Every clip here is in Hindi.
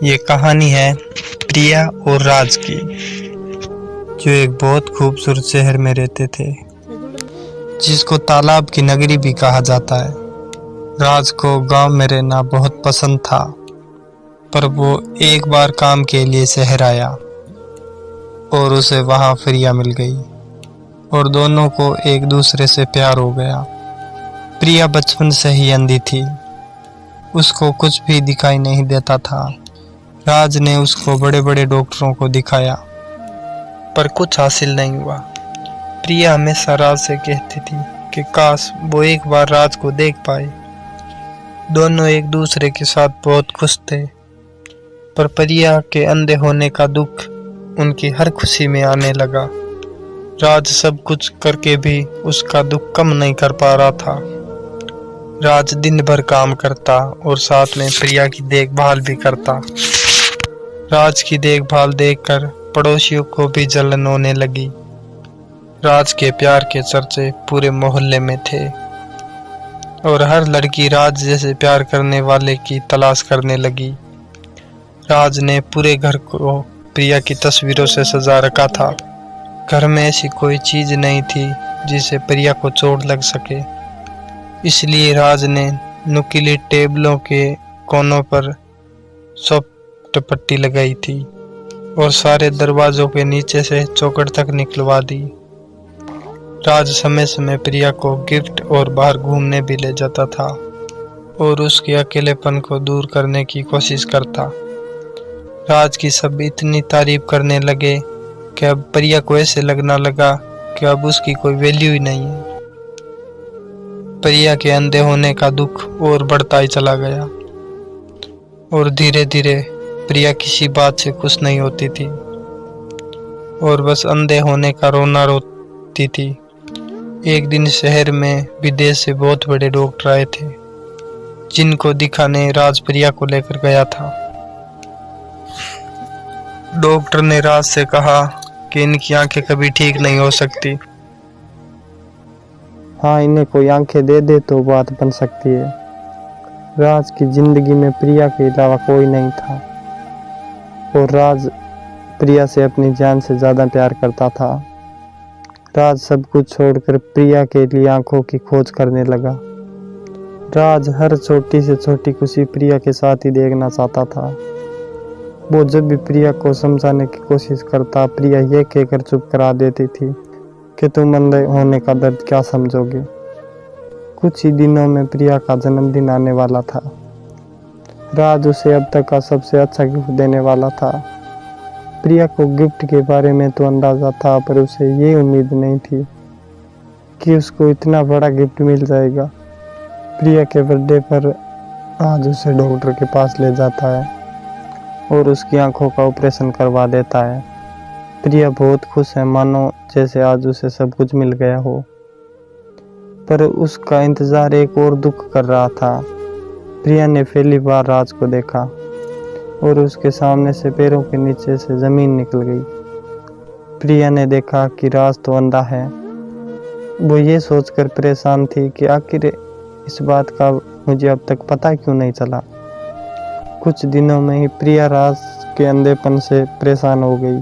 ये कहानी है प्रिया और राज की, जो एक बहुत खूबसूरत शहर में रहते थे, जिसको तालाब की नगरी भी कहा जाता है। राज को गांव में रहना बहुत पसंद था, पर वो एक बार काम के लिए शहर आया और उसे वहां प्रिया मिल गई और दोनों को एक दूसरे से प्यार हो गया। प्रिया बचपन से ही अंधी थी, उसको कुछ भी दिखाई नहीं देता था। राज ने उसको बड़े बड़े डॉक्टरों को दिखाया, पर कुछ हासिल नहीं हुआ। प्रिया हमेशा राज से कहती थी कि काश वो एक बार राज को देख पाए। दोनों एक दूसरे के साथ बहुत खुश थे, पर प्रिया के अंधे होने का दुख उनकी हर खुशी में आने लगा। राज सब कुछ करके भी उसका दुख कम नहीं कर पा रहा था। राज दिन भर काम करता और साथ में प्रिया की देखभाल भी करता। राज की देखभाल देखकर पड़ोसियों को भी जलन होने लगी। राज के प्यार के चर्चे पूरे मोहल्ले में थे और हर लड़की राज जैसे प्यार करने वाले की तलाश करने लगी। राज ने पूरे घर को प्रिया की तस्वीरों से सजा रखा था। घर में ऐसी कोई चीज नहीं थी जिसे प्रिया को चोट लग सके, इसलिए राज ने नुकीली टेबलों के कोनों पर सॉफ्ट पट्टी लगाई थी और सारे दरवाजों के नीचे से चौखट तक निकलवा दी। राज समय समय प्रिया को गिफ्ट और बाहर घूमने भी ले जाता था और उसके अकेलेपन को दूर करने की कोशिश करता। राज की सब इतनी तारीफ करने लगे कि अब प्रिया को ऐसे लगना लगा कि अब उसकी कोई वैल्यू ही नहीं है। प्रिया के अंधे होने का दुख और बढ़ता ही चला गया और धीरे धीरे प्रिया किसी बात से खुश नहीं होती थी और बस अंधे होने का रोना रोती थी। एक दिन शहर में विदेश से बहुत बड़े डॉक्टर आए थे, जिनको दिखाने राज प्रिया को लेकर गया था। डॉक्टर ने राज से कहा कि इनकी आंखें कभी ठीक नहीं हो सकती। हाँ, इन्हें कोई आंखें दे दे तो बात बन सकती है। राज की जिंदगी में प्रिया के अलावा कोई नहीं था और राज प्रिया से अपनी जान से ज़्यादा प्यार करता था। राज सब कुछ छोड़कर प्रिया के लिए आंखों की खोज करने लगा। राज हर छोटी से छोटी खुशी प्रिया के साथ ही देखना चाहता था। वो जब भी प्रिया को समझाने की कोशिश करता, प्रिया ये कहकर चुप करा देती थी कि तुम अंधे होने का दर्द क्या समझोगे। कुछ ही दिनों में प्रिया का जन्मदिन आने वाला था। राज उसे अब तक का सबसे अच्छा गिफ्ट देने वाला था। प्रिया को गिफ्ट के बारे में तो अंदाजा था, पर उसे ये उम्मीद नहीं थी कि उसको इतना बड़ा गिफ्ट मिल जाएगा। प्रिया के बर्थडे पर आज उसे डॉक्टर के पास ले जाता है और उसकी आंखों का ऑपरेशन करवा देता है। प्रिया बहुत खुश है, मानो जैसे आज उसे सब कुछ मिल गया हो, पर उसका इंतजार एक और दुख कर रहा था। प्रिया ने पहली बार राज को देखा और उसके सामने से पैरों के नीचे से जमीन निकल गई। प्रिया ने देखा कि राज तो अंधा है। वो ये सोचकर परेशान थी कि आखिर इस बात का मुझे अब तक पता क्यों नहीं चला। कुछ दिनों में ही प्रिया राज के अंधेपन से परेशान हो गई।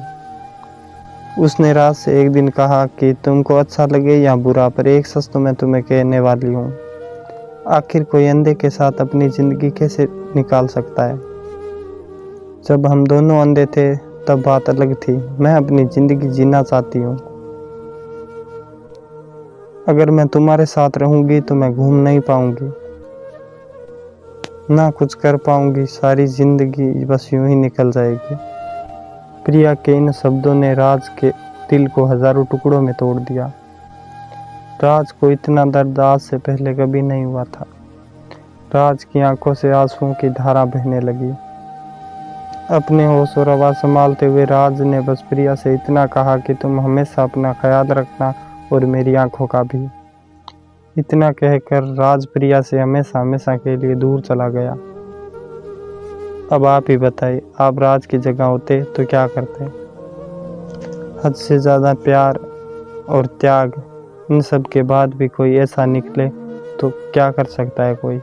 उसने राज से एक दिन कहा कि तुमको अच्छा लगे या बुरा, पर एक सच तो मैं तुम्हें कहने वाली हूँ। आखिर कोई अंधे के साथ अपनी जिंदगी कैसे निकाल सकता है। जब हम दोनों अंधे थे तब बात अलग थी। मैं अपनी जिंदगी जीना चाहती हूँ। अगर मैं तुम्हारे साथ रहूंगी तो मैं घूम नहीं पाऊंगी, ना कुछ कर पाऊंगी। सारी जिंदगी बस यूं ही निकल जाएगी। प्रिया के इन शब्दों ने राज के दिल को हजारों टुकड़ों में तोड़ दिया। राज को इतना दर्द आज से पहले कभी नहीं हुआ था। राज की आंखों से आंसुओं की धारा बहने लगी। अपने होश और आवाज संभालते हुए राज ने बस प्रिया से इतना कहा कि तुम हमेशा अपना ख्याल रखना और मेरी आंखों का भी। इतना कहकर राज प्रिया से हमेशा हमेशा के लिए दूर चला गया। अब आप ही बताइए, आप राज की जगह होते तो क्या करते। हद से ज़्यादा प्यार और त्याग, इन सब के बाद भी कोई ऐसा निकले तो क्या कर सकता है कोई।